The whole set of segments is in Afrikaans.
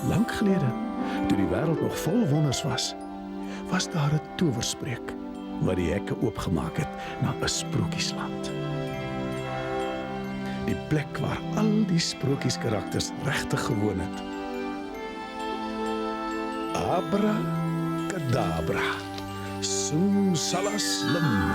Lank gelede, toe die wêreld nog vol wonders was daar 'n towerspreuk wat die hekke oopgemaak het na 'n sprokiesland. Die plek waar al die sprokieskarakters regtig gewoon het. Abracadabra, sum salaslim.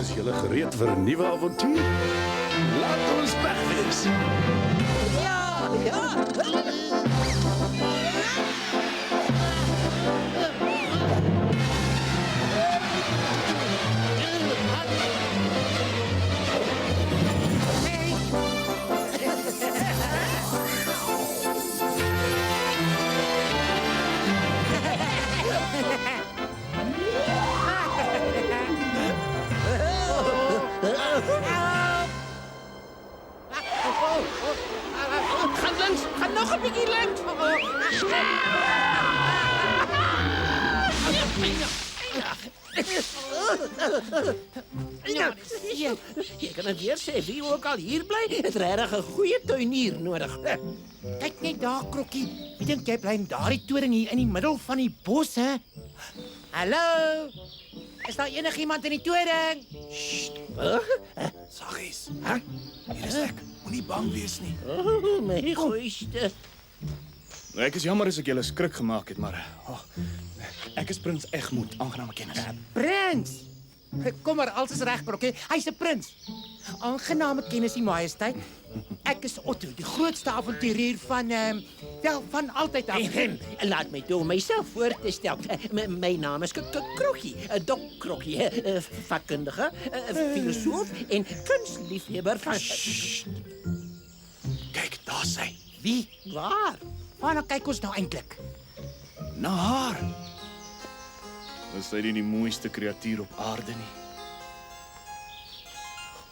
Is julle gereed vir 'n nuwe avontuur? Laat ons weg wees. Ja, ja. Gaan links, gaan nog 'n bietjie links. Jy kan dit weer sê, wie ook al hier bly, het regtig 'n goeie tuinier nodig. Kyk net daar, Krokkie. Wie dink jy bly in daardie toring hier in die middel van die bos, hè? Hallo? Is daar enigiemand in die toring? Saggies. Hier is ek. Moenie bang wees nie. Oh, my goeie. Ek is jammer as ek julle skrik gemaak het, maar ek is Prins Egmond, aangename kennis. Prins! Kom maar, alles is reg, Krokkie. Hy's 'n prins. Aangename kennis, U Majesteit. Ek is Otto, die grootste avonturier van van altyd af. Laat my toe om myself voor te stel. My naam is Krokkie, Dok Krokkie, vakkundige, filosoof en kunstliefhebber van... Kyk, daar sy. Wie? Waar? Waarna kyk ons nou eintlik? Na haar. Is sy nie die mooiste kreatuur op aarde nie?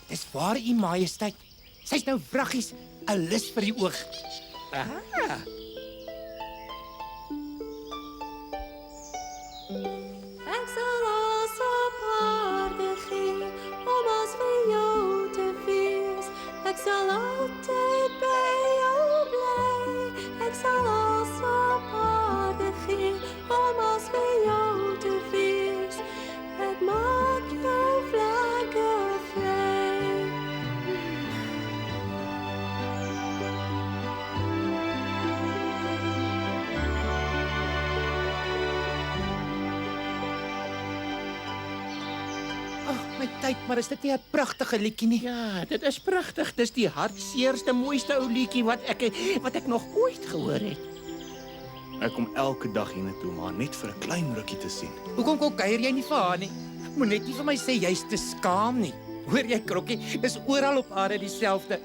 Dis waar, U Majesteit. Sy's nou vraggies, 'n lus vir die oog. Ek sal als op aarde gee, om als vir jou te wees. Ek sal altyd by jou bly. Ek sal als op aarde gee, om als vir jou te wees. Ek maak jou vlakke vry. My tyd, maar is dit nie 'n pragtige liedjie nie? Ja, dit is pragtig. Dis die hartseerste, mooiste ou liedjie wat ek nog ooit gehoor het. Ek kom elke dag hiernatoe om haar net vir 'n klein rukkie te sien. Hoekom kuier jy nie vir haar nie? Moet net nie vir my sê jy's te skaam nie. Hoor jy, Krokkie, dis oral op aarde dieselfde.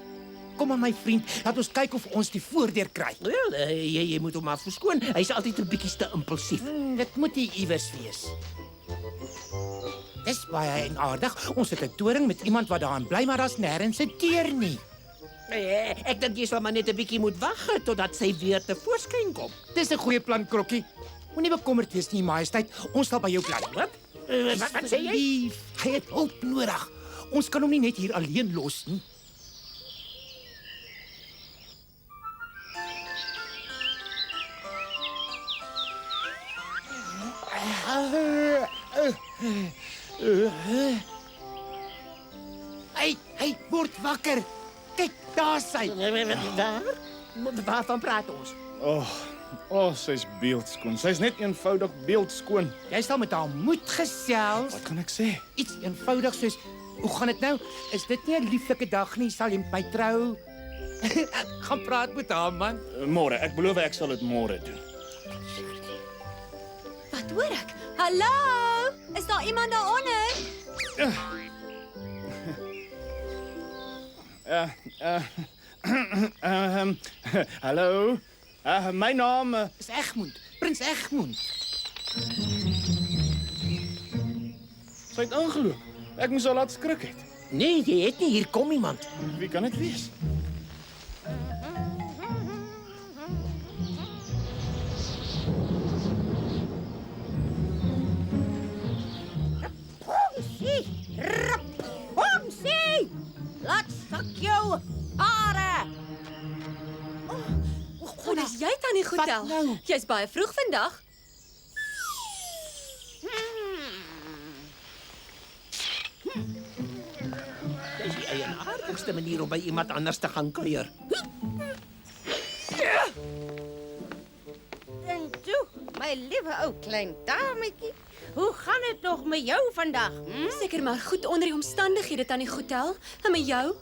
Kom maar my vriend, laat ons kyk of ons die voordeur kry. Wel, jy moet hom maar verskoon. Hy's altyd 'n bietjie te impulsief. Dit moet nie iewers wees. Dis baie aardig. Ons het 'n toring met iemand wat daarin bly, maar daar's nêrens 'n deur nie. Ek dink jy sal maar net 'n bietjie moet wag totdat sy weer tevoorskyn kom. Dis 'n goeie plan, Krokkie. Moenie bekommerd wees nie, Majesteit. Ons sal by jou bly. Wat? Wat sê jy? Lief, hy het hulp nodig. Ons kan hom nie net hier alleen los nie. Hey, word wakker. Kyk, daar sy. Waarvan praat ons? Sy's beeldskoon. Sy's net eenvoudig beeldskoon. Jy sal met haar moet gesels. Wat kan ek sê? Iets eenvoudig soos, hoe gaan dit nou? Is dit nie 'n lieflike dag nie? Sal jy met my trou? Gaan praat met haar, man. Môre, ek beloof ek sal dit môre doen. Wat hoor ek? Hallo? Is daar iemand daaronder? Hallo? My naam... Is Egmond, Prins Egmond. Sy het aangeloop. Ek moes haar laat skrik het. Nee, jy het nie. Hier kom iemand. Wie kan dit wees? Anna. Dis jy tannie Goetel? Wat nou? Jy's baie vroeg vandag. Dis die eienaardigste manier om by iemand anders te gaan kuier. En toe, my liewe ou klein dametjie, hoe gaan dit nog met jou vandag? Seker maar goed onder die omstandighede tannie Goetel. En met jou?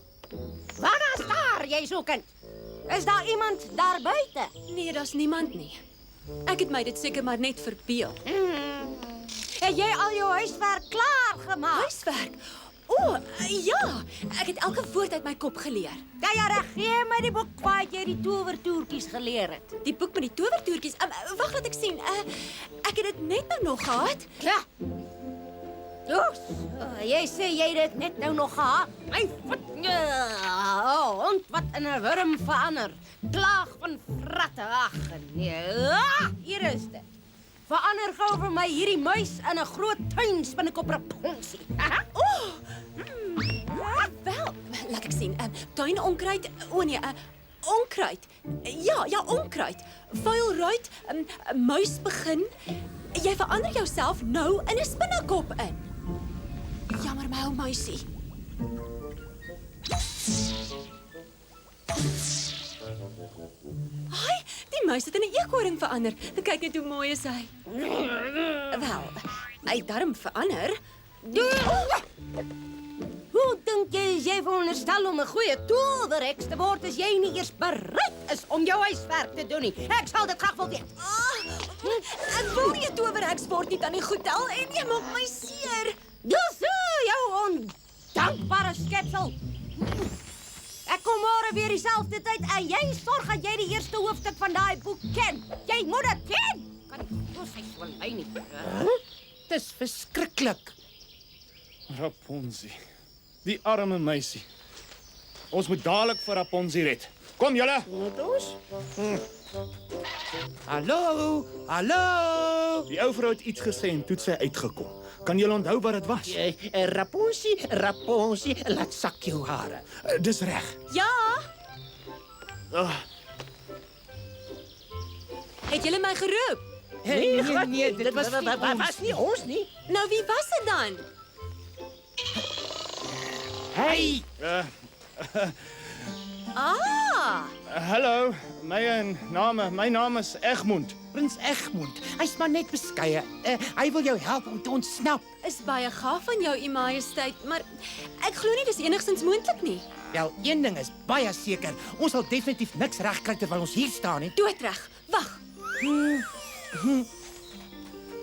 Waar is daar, jy so kind? Is daar iemand daar buite? Nee, daar's niemand nie. Ek het my dit seker maar net verbeel. Het jy al jou huiswerk klaar gemaak? Huiswerk. O, ja, ek het elke woord uit my kop geleer. Ja, reg, gee my die boek waar jy die towertoertjies geleer het. Die boek met die towertoertjies. Wag, laat ek sien. Ek het dit net nou nog gehad. Ja. Dus, jy sê jy het dit net nou nog gehad. My voet, hond wat in 'n wurm verander. Klaag van vratte, ag nee. Hier is dit. Verander gou vir my hierdie muis in 'n groot tuin spinnekop Rapunzel. Wel, laat ek sien. Tuin onkruid. O nee, onkruid. Ja, onkruid. Vuilruit, muis begin. Jy verander jouself nou in 'n spinnekop in. Jammer my ou muisie. Ai, die muis het in 'n eekhoring verander. Kyk net hoe mooi is hy. Wel, hy het darm verander. Hoe dink jy veronderstel om 'n goeie towerheks te word as jy nie eers bereid is om jou huiswerk te doen nie? Ek sal dit graag wil weet. Ek wil nie 'n towerheks word nie, tannie Goetel, en jy maak my seer. Dis jou ondankbare skepsel. Ek kom môre weer dieselfde tyd en jy sorg dat jy die eerste hoofstuk van daai boek ken. Jy moet dit ken. Kan nie glo sy so lui nie. Dis verskriklik. Rapunzel. Die arme meisie. Ons moet dadelik vir Rapunzel red. Kom julle. Hallo, hallo. Die ou vrou het iets gesê en toe het sy uitgekom. Kan julle onthou wat dit was? Rapunzel, laat sak jou hare. Dis reg. Ja, Ah, het julle my geroep? Nee, dit was nie ons. was nie ons nie. Nou, wie was dit dan? Hey, hallo, my naam is Egmond. Prins Egmond. Hy's maar net beskeie. Hy wil jou help om te ontsnap. Is baie gaaf van jou, U Majesteit, maar ek glo nie dis enigstens moontlik nie. Wel, een ding is baie seker. Ons sal definitief niks regkry terwyl ons hier staan nie. Doodreg. Wag.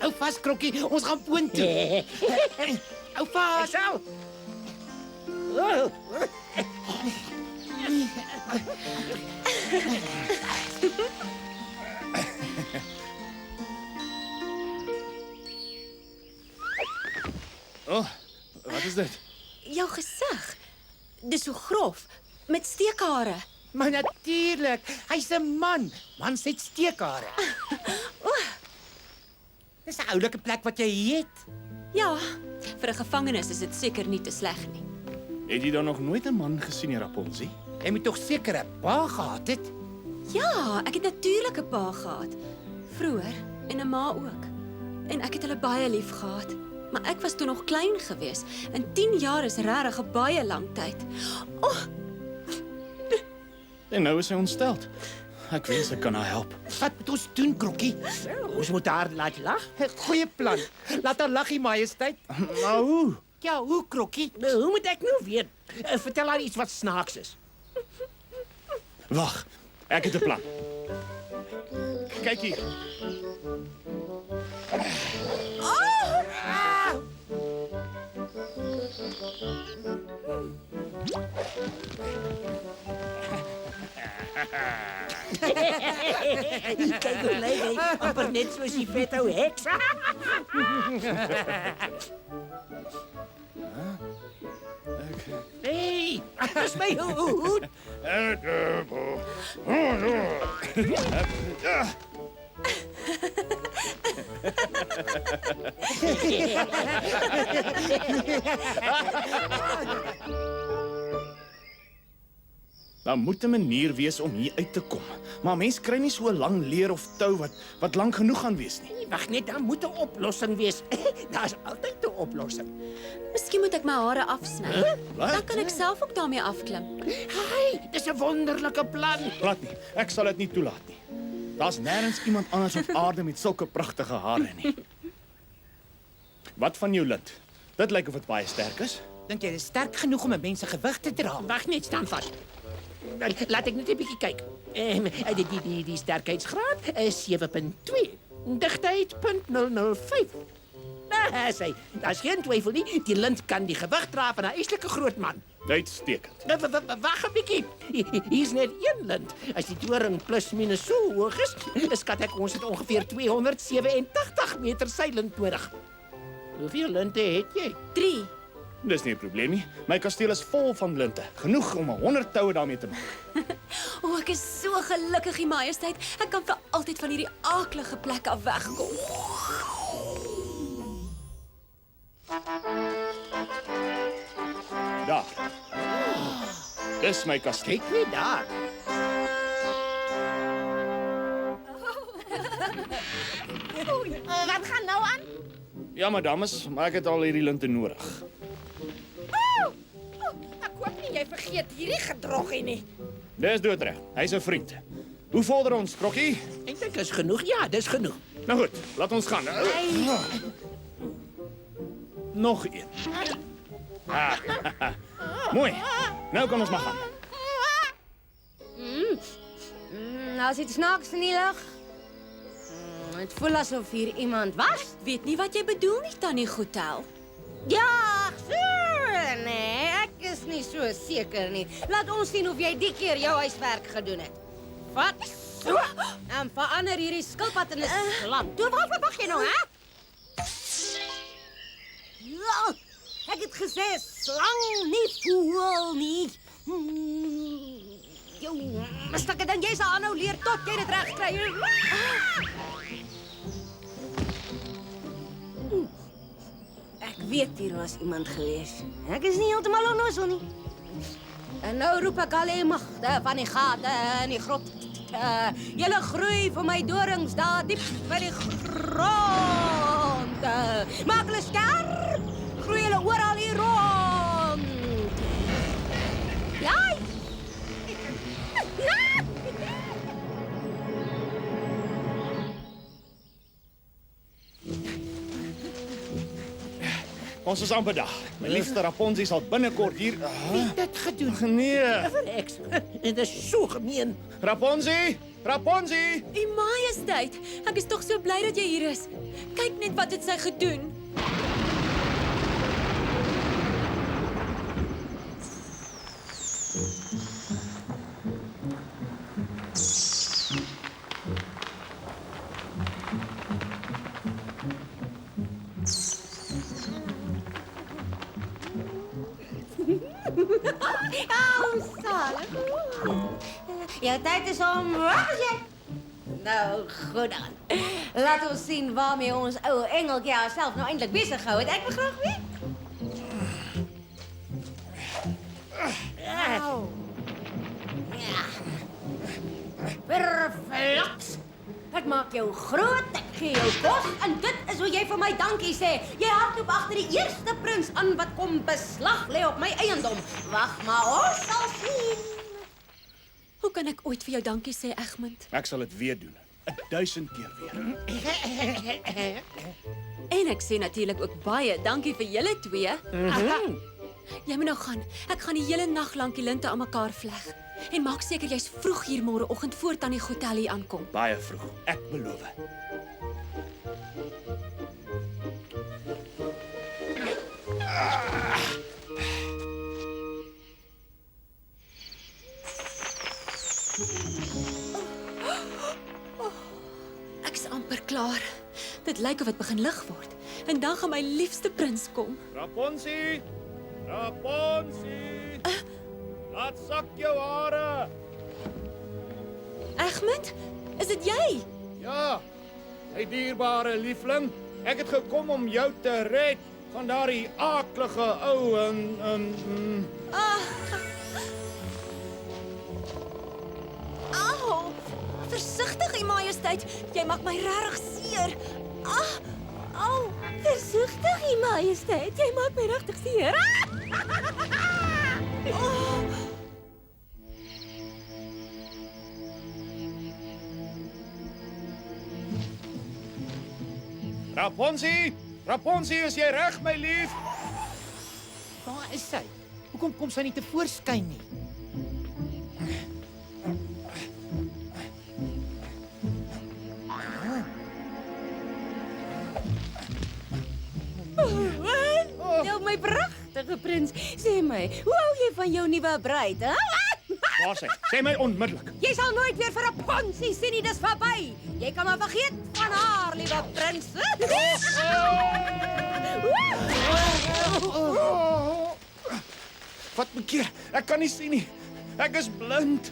Hou vas, Krokkie. Ons gaan boontoe. Hou vas. Sal. Oh, wat is dit? Jou gesig. Dis so grof met steekhare. Maar natuurlik, hy's 'n man. Mans het steekhare. Dis 'n oulike plek wat jy het. Ja, vir 'n gevangenis is dit seker nie te sleg nie. Het jy dan nog nooit 'n man gesien, nie, Rapunzel? Jy moet tog seker 'n pa gehad het. Ja, ek het natuurlik 'n pa gehad. Vroeër en 'n ma ook. En ek het hulle baie lief gehad. Maar ek was toe nog klein geweest en 10 jaar is regtig 'n baie lang tyd. En nou is sy ontsteld. Ek wens ek kan haar help. Wat moet ons doen, Krokkie? Ons moet haar laat lag. Goeie plan. Laat haar lag, U Majesteit. Maar hoe? Ja, hoe, Krokkie? Hoe moet ek nou weet? Vertel haar iets wat snaaks is. Wag, ek het 'n plan. Kyk hier. Kyk hoe lyk hy, amper net soos die vet ou heks. Hey, dis my hoed. Daar moet 'n manier wees om hier uit te kom. Maar mens kry nie so 'n lang leer of tou wat lank genoeg gaan wees nie. Wag net, daar moet 'n oplossing wees. Daar's altyd 'n oplossing. Miskien moet ek my hare afsny. Wat? Dan kan ek self ook daarmee afklim. Hey, dis 'n wonderlike plan. Glad nie. Ek sal dit nie toelaat nie. Daar's nêrens iemand anders op aarde met sulke pragtige hare nie. Wat van jou lint? Dit lyk of dit baie sterk is. Dink jy dit is sterk genoeg om 'n mens se gewig te dra? Wag net, staan vas. Laat ek net 'n bietjie kyk. Die sterkheidsgraad is 7.2. Digtheid 0.005. Sê, daar's geen twyfel nie. Die lint kan die gewig dra van 'n eislike groot man. Uitstekend. Wag 'n bietjie. Hier's net een lint. As die doring plus minus so hoog is, skat ek ons het ongeveer 287 meter seilint nodig. Hoeveel linte het jy? 3. Dis nie 'n probleem nie. My kasteel is vol van linte. Genoeg om 100 toue daarmee te maak. O, ek is so gelukkig, U Majesteit. Ek kan vir altyd van hierdie aaklige plek af wegkom. Daar. Dis my kasteel. Kyk net daar. Wat gaan nou aan? Ja, maar dames, maar ek het al hierdie linte nodig. Ek hoop nie jy vergeet hierdie gedroggie nie. Dis doodreg. Hy's 'n vriend. Hoe vorder ons, Krokkie? Ek dink is genoeg. Ja, dis genoeg. Nou goed, laat ons gaan. Nog een. Mooi. Nou kan ons maar gaan. Nou is dit snaaks in die lug. Het voel asof hier iemand was. Weet nie wat jy bedoel nie, Tannie Goetel. Ja, so. Nee, ek is nie so seker nie. Laat ons sien of jy die keer jou huiswerk gedoen het. Wat? So. En verander hierdie skilpad in 'n slang. Toe, wat jy nou, hè? Ja, ek het gesê slang nie voel nie. Jou, mislike ding, jy sal aanhou leer tot jy dit reg kry. Ek weet hier was iemand gewees. Ek is nie heeltemal onnozel nie. En nou roep ek al die magte van die gate in die grot. Julle groei vir my dorings daar diep by die grond. Maak hulle skerp. Groei hulle oral hier rond. Ja. Ons is amper daar. My liefste Rapunzel sal binnekort hier... Wie het dit gedoen? Nee. Ek. Dit is so gemeen. Rapunzel! Rapunzel! U Majesteit, ek is tog so bly dat jy hier is. Kyk net wat het sy gedoen. Salig. Jou tyd is om weg as jy. Nou, goed dan. Laat ons sien waarmee ons ou engeltjie haarself nou eintlik besig gehou het. Ek wil graag weet. Ja. Perflaks. Ek maak jou groot, ek gee jou kos en dit is hoe jy vir my dankie sê. Jy hardloop agter die eerste prins aan wat kom beslag lê op my eiendom. Wag maar, ons sal sien. Hoe kan ek ooit vir jou dankie sê, Egmond? Ek sal dit weer doen. 1000 keer weer. En ek sê natuurlik ook baie dankie vir julle twee. Jy moet nou gaan. Ek gaan die hele nag lank die linte aan mekaar vleg. En maak seker jy's vroeg hier môreoggend voor Tannie Goetel hier aankom. Baie vroeg. Ek beloof. Ek's amper klaar. Dit lyk of dit begin lig word. En dan gaan my liefste prins kom. Rapunzel! Rapunzel! Laat sak jou hare. Egmond, is dit jy? Ja, my dierbare liefling. Ek het gekom om jou te red van daardie aaklige ou Versigtig, U Majesteit. Jy maak my regtig seer. Au. Versigtig, U Majesteit. Jy maak my regtig seer. Rapunzie, is jy reg, my lief? Waar is sy? Hoekom kom sy nie tevoorskyn nie? Nou my pragtige prins, sê my, hoe hou jy van jou nuwe bruid, hè? Waar sy? Sê my onmiddellik. Jy sal nooit weer vir 'n ponsie sien nie, dis verby. Jy kan maar vergeet van haar, liewe prins. Wat my keer? Ek kan nie sien nie. Ek is blind.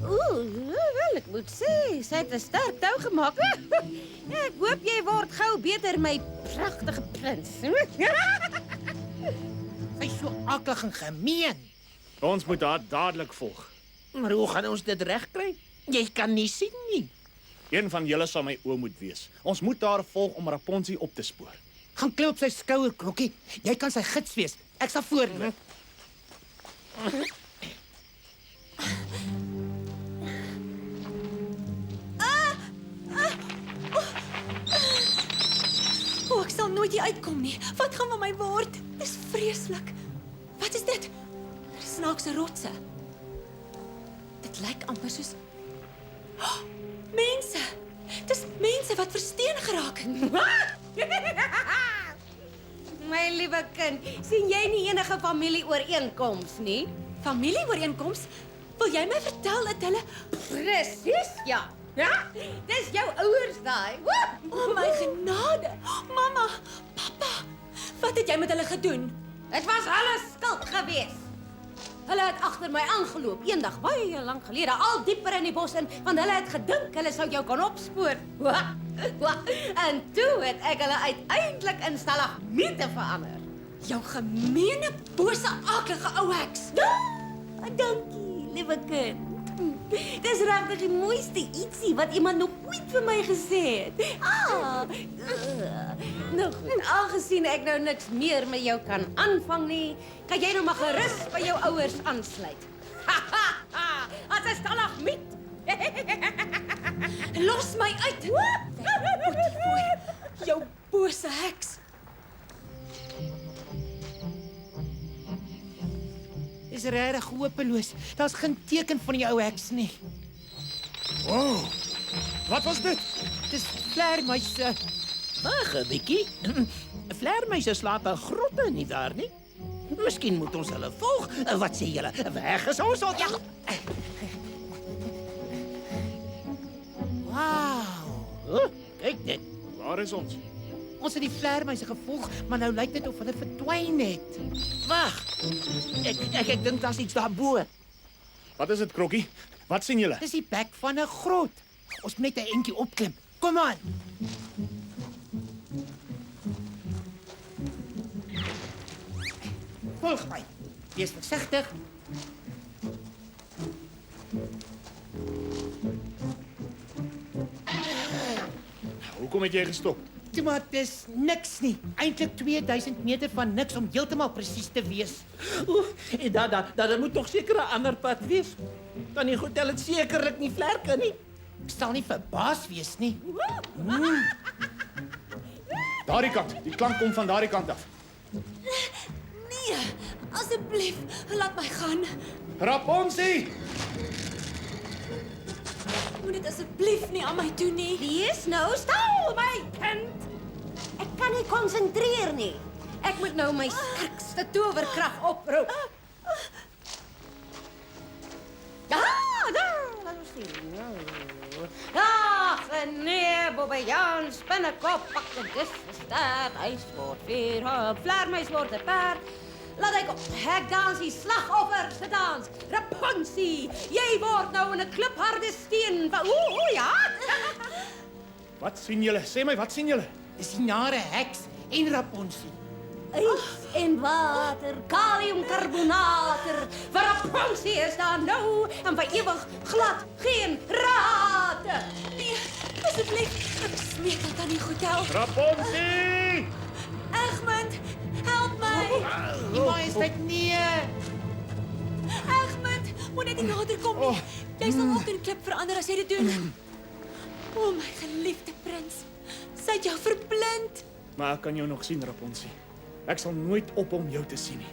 Wel, ek moet sê, sy het 'n sterk tou gemaak. Ek hoop jy word gou beter, my pragtige prins. Sy is so aklig en gemeen. Ons moet haar dadelik volg. Maar hoe gaan ons dit regkry? Jy kan nie sien nie. Een van julle sal my oë moet wees. Ons moet haar volg om Rapunzie op te spoor. Gaan klim op sy skouer, Krokkie. Jy kan sy gids wees. Ek sal voorloop. Ek sal nooit hier uitkom nie. Wat gaan van my word? Dis vreeslik. Wat is dit? Snaakse rotse. Dit lyk amper soos mense. Dis mense wat versteen geraak het. My liewe kind, sien jy nie enige familieooreenkoms nie? Familieooreenkoms? Wil jy my vertel dat hulle Presies, ja. Ja? Dis jou ouers daai. O my genade. Mamma, pappa, wat het jy met hulle gedoen? Dit was hulle skuld gewees. Hulle het agter my aangeloop eendag baie lank gelede, al dieper in die bos in, want hulle het gedink hulle sou jou kan opspoor. En toe het ek hulle uiteindelik in stalagmiete verander. Jou gemeene, bose, akelige ou heks. Dankie, liewe kind. Dis regtig die mooiste ietsie wat iemand nog ooit vir my gesê het. Nou goed, aangesien ek nou niks meer met jou kan aanvang nie, kan jy nou maar gerus by jou ouers aansluit. As 'n stalagmiet. Los my uit. Jou bose heks. Is regtig hopeloos. Daar's geen teken van die ou heks nie. Wow. Wat was dit? Dis vleermuise. Wag 'n bietjie. Vleermuise slaap in grotte nie daar nie. Miskien moet ons hulle volg. Wat sê julle? Weg is ons al. Ja. Wow. Kyk net. Waar is ons? Ons het die vleermuise gevolg, maar nou lyk dit of hulle verdwyn het. Wag. Ek dink daar's iets daarbo. Wat is dit, Krokkie? Wat sien julle? Dis die bek van 'n grot. Ons moet net 'n entjie opklim. Kom aan. Volg my. Wees versigtig. Hoekom het jy gestop? Maar dis niks nie. Eintlik 2000 meter van niks om heeltemal presies te wees. En daar moet tog seker 'n ander pad wees. Dan die hotel het sekerlik nie vlerke nie. Ek sal nie verbaas wees nie. Daardie kant. Die klank kom van daardie kant af. Nee, asseblief, laat my gaan. Rapunzie! Moet dit asseblief nie aan my doen nie. Lees nou, stil my kind. Ek kan nie konsentreer nie. Ek moet nou my sterkste towerkrag oproep. Laat ons sien. Nee, Bobbejaan, spinnekop, pak de dis, staat, ijs wordt weer op, vleermuis wordt een paard. Laat ik op hek dans, die slagofferste dans. Rapunzie, jy word nou in 'n klipharde steen. Ja? Wat sien julle? Sê my, wat sien julle? Dis die nare heks en Rapunzel. Ys en water, kaliumkarbonater. Vir Rapunzel is daar nou en vir ewig glad geen rate. Nee, asseblief, ek smeek dat tannie goed help. Rapunzel! Egmond, help my. Die majesteit, nee. Egmond, moet net nie nader kom nie. Jy sal ook 'n klip verander as jy dit doen. O, my geliefde prins. Sy het jou verblind. Maar ek kan jou nog sien, Rapunzel. Ek sal nooit ophou om jou te sien nie.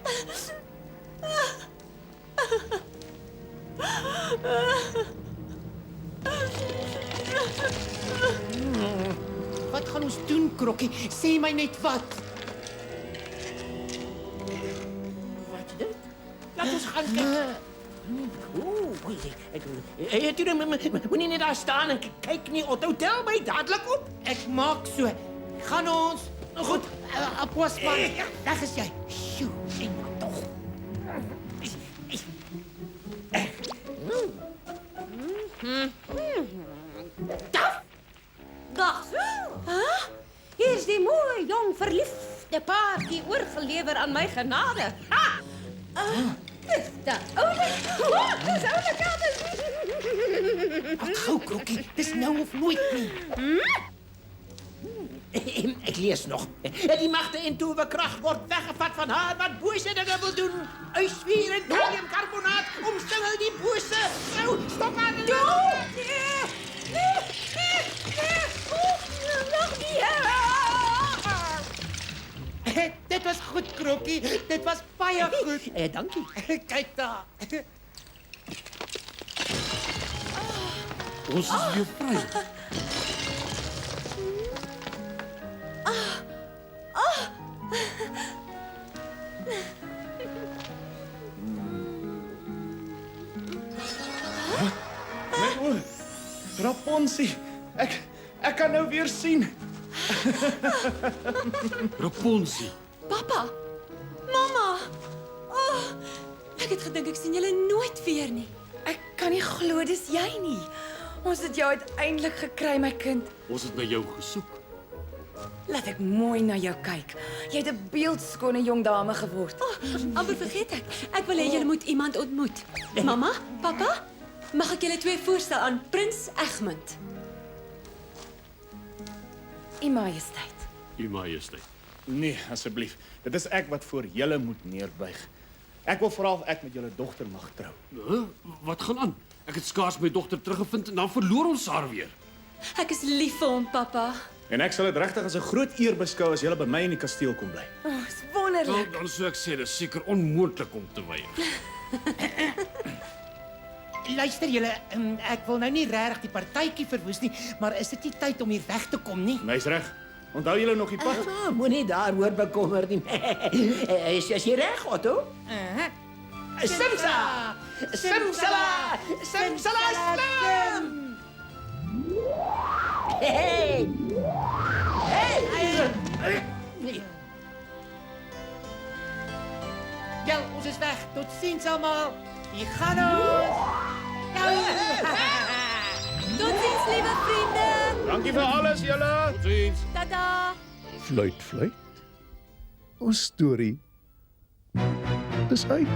Wat gaan ons doen, Krokkie? Sê my net wat. Wat dit? Laat ons gaan kyk. Moenie net daar staan en kyk nie, Otto. Tel my dadelik op. Ek maak so. Gaan ons. Goed, Aposman. Weg is jy. Sjoe, en maar tog. Dag. Hier is die mooi, jong, verliefde paartjie oorgelewer aan my genade. Ha! Dis die oude. Dis oude kamer. Wat gou, Krokkie. Dis nou of nooit nie. Ek lees nog. Die magte en towerkrag word weggevat van haar wat bose dinge wil doen. Uisvuur en kaliumkarbonaat omsingel die bose vrou. Stop haar! Nee, nog nie. Dit was goed, Krokkie. Dit was baie goed. Dankie. Kyk daar. Ons is weer vry. My oë. Rapunzel. Ek kan nou weer sien. Rapunzel. Papa, mamma. Oh, ek het gedink ek sien julle nooit weer nie. Ek kan nie glo dis jy nie. Ons het jou uiteindelik gekry, my kind. Ons het na jou gesoek. Laat ek mooi na jou kyk. Jy het 'n beeldskone jong dame geword. Amper vergeet ek. Ek wil hê julle moet iemand ontmoet. Mamma, papa, mag ek julle twee voorstel aan Prins Egmond? U Majesteit. U Majesteit. Nee, asseblief. Dit is ek wat voor julle moet neerbuig. Ek wil vra of ek met julle dogter mag trou. Wat gaan aan? Ek het skaars my dogter teruggevind en dan verloor ons haar weer. Ek is lief vir hom, papa. En ek sal dit regtig as 'n groot eer beskou as julle by my in die kasteel kom bly. Dis wonderlik. Dan sou ek sê dis seker onmoontlik om te weier. Luister julle, ek wil nou nie regtig die partytjie verwoes nie, maar is dit nie tyd om hier weg te kom nie? My's reg. Onthou julle nog die pad? Moenie daaroor bekommer nie. Is jy reg, Otto? Simsala! Simsala! Simsala slim! Hey! Hey! Ja, ons is weg. Totsiens almal. Hier gaan ons. Totsiens, liewe vriende. Dankie vir alles julle. Totsiens. Tada. Fluit, fluit. Ons storie is uit.